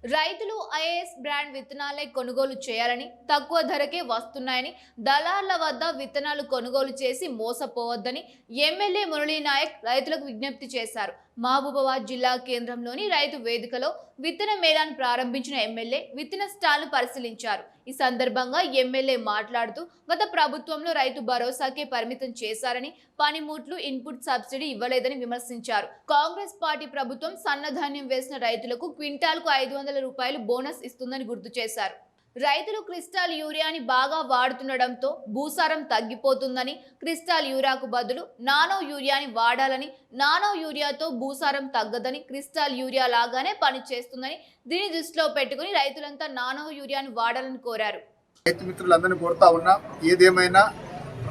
రైతులు IAS brand విత్తనాలే కొనుగోలు చేయాలని, తక్కువ ధరకే వస్తున్నాయని, దళార్ల వద్ద విత్తనాలు కొనుగోలు చేసి మోసపోవద్దని ఎమ్మెల్యే మురళీ నాయక్ రైతులకు విజ్ఞప్తి చేశారు. మహబూబాబాద్ జిల్లా కేంద్రంలోని రైతు వేదికలో విత్తన మేళాను ప్రారంభించిన ఎమ్మెల్యే విత్తన స్టాల్ను పరిశీలించారు. ఈ సందర్భంగా ఎమ్మెల్యే మాట్లాడుతూ గత ప్రభుత్వంలో రైతు భరోసాకే పరిమితం చేశారని, పనిముట్లు, ఇన్పుట్ సబ్సిడీ ఇవ్వలేదని విమర్శించారు. కాంగ్రెస్ పార్టీ ప్రభుత్వం సన్నధాన్యం వేసిన రైతులకు క్వింటాల్కు 500 రూపాయలు బోనస్ ఇస్తుందని గుర్తు చేశారు. రైతులు క్రిస్టల్ యూరియాని బాగా వాడుతుండటంతో భూసారం తగ్గిపోతుందని, క్రిస్టల్ యూరియాకు బదులు నానో యూరియాని వాడాలని, నానో యూరియాతో భూసారం తగ్గదని, క్రిస్టల్ యూరియా లాగానే పనిచేస్తుందని, దీని దృష్టిలో పెట్టుకుని రైతులంతా నానో యూరియాని వాడాలని కోరారు. రైతు మిత్రులందరినీ కోరుతా ఉన్నా, ఏదేమైనా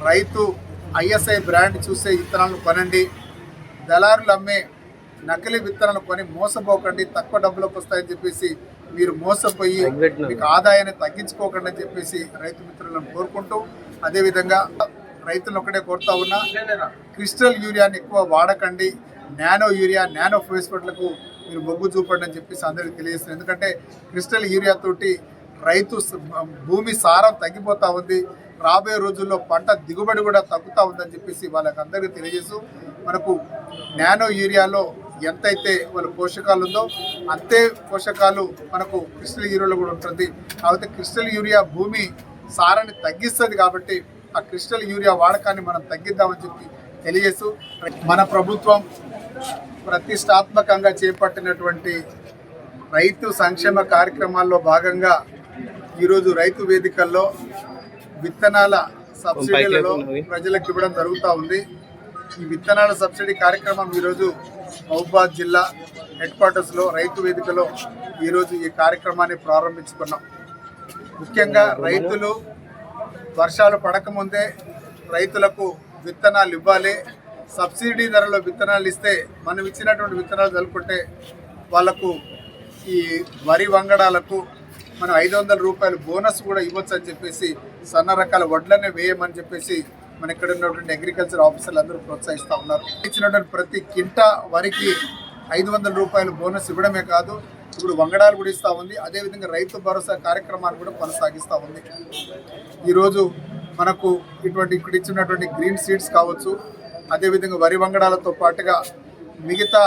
రైతు ఐఎస్ఐ బ్రాండ్ చూసే విత్తనాలను కొనండి. దళారులు అమ్మే నకిలీ విత్తనాలు కొని మోసపోకండి. తక్కువ డబ్బులకు వస్తాయని చెప్పేసి మీరు మోసపోయి మీకు ఆదాయాన్ని తగ్గించుకోకండి అని చెప్పేసి రైతు మిత్రులను కోరుకుంటూ, అదేవిధంగా రైతులను ఒకటే కోరుతా ఉన్నా, క్రిస్టల్ యూరియాని ఎక్కువ వాడకండి. నానో యూరియా, నానో ఫాస్ఫేట్లకు మీరు మొగ్గు చూపండి అని చెప్పేసి అందరికీ తెలియజేస్తుంది. ఎందుకంటే క్రిస్టల్ యూరియా తోటి రైతు భూమి సారం తగ్గిపోతూ ఉంది. రాబోయే రోజుల్లో పంట దిగుబడి కూడా తగ్గుతూ ఉందని చెప్పేసి వాళ్ళకి అందరికీ తెలియజేస్తూ, మనకు నానో యూరియాలో ఎంతైతే వాళ్ళ పోషకాలు ఉందో అంతే పోషకాలు మనకు క్రిస్టల్ యూరియాలో కూడా ఉంటుంది. కాబట్టి క్రిస్టల్ యూరియా భూమి సారాన్ని తగ్గిస్తుంది. కాబట్టి ఆ క్రిస్టల్ యూరియా వాడకాన్ని మనం తగ్గిద్దామని చెప్పి తెలియజేస్తూ, మన ప్రభుత్వం ప్రతిష్టాత్మకంగా చేపట్టినటువంటి రైతు సంక్షేమ కార్యక్రమాల్లో భాగంగా ఈరోజు రైతు వేదికల్లో విత్తనాల సబ్సిడీలలో ప్రజలకు ఇవ్వడం జరుగుతూ ఉంది. ఈ విత్తనాల సబ్సిడీ కార్యక్రమం ఈరోజు మహబూబాబాద్ జిల్లా హెడ్ క్వార్టర్స్లో రైతు వేదికలో ఈరోజు ఈ కార్యక్రమాన్ని ప్రారంభించుకున్నాం. ముఖ్యంగా రైతులు వర్షాలు పడకముందే రైతులకు విత్తనాలు ఇవ్వాలి. సబ్సిడీ ధరలో విత్తనాలు ఇస్తే మనం ఇచ్చినటువంటి విత్తనాలు చల్లుకుంటే వాళ్లకు ఈ వరి వంగడాలకు మనం 500 రూపాయలు బోనస్ కూడా ఇవ్వచ్చు అని చెప్పేసి, సన్న రకాల వడ్లనే వేయమని చెప్పేసి మన ఇక్కడ ఉన్నటువంటి అగ్రికల్చర్ ఆఫీసర్లు అందరూ ప్రోత్సహిస్తూ ఉన్నారు. ఇచ్చినటువంటి ప్రతి కింటా వరికి 500 రూపాయలు బోనస్ ఇవ్వడమే కాదు, ఇప్పుడు వంగడాలు కూడా ఇస్తూ ఉంది. అదేవిధంగా రైతు భరోసా కార్యక్రమాన్ని కూడా కొనసాగిస్తూ ఉంది. ఈరోజు మనకు ఇక్కడ ఇచ్చినటువంటి గ్రీన్ సీడ్స్ కావచ్చు, అదేవిధంగా వరి వంగడాలతో పాటుగా మిగతా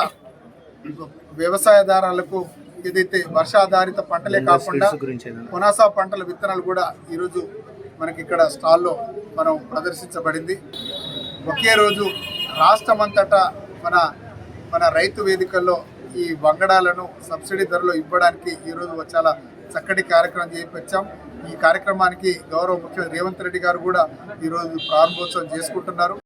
వ్యవసాయదారులకు ఏదైతే వర్షాధారిత పంటలే కాకుండా కొనాసా పంటల విత్తనాలు కూడా ఈరోజు మనకి ఇక్కడ స్టాల్లో మనం ప్రదర్శించబడింది. ఒకే రోజు రాష్ట్రమంతటా మన రైతు వేదికల్లో ఈ వంగడాలను సబ్సిడీ ధరలో ఇవ్వడానికి ఈరోజు చాలా చక్కటి కార్యక్రమం చేయించాం. ఈ కార్యక్రమానికి గౌరవ ముఖ్యమంత్రి రేవంత్ రెడ్డి గారు కూడా ఈరోజు ప్రారంభోత్సవం చేసుకుంటున్నారు.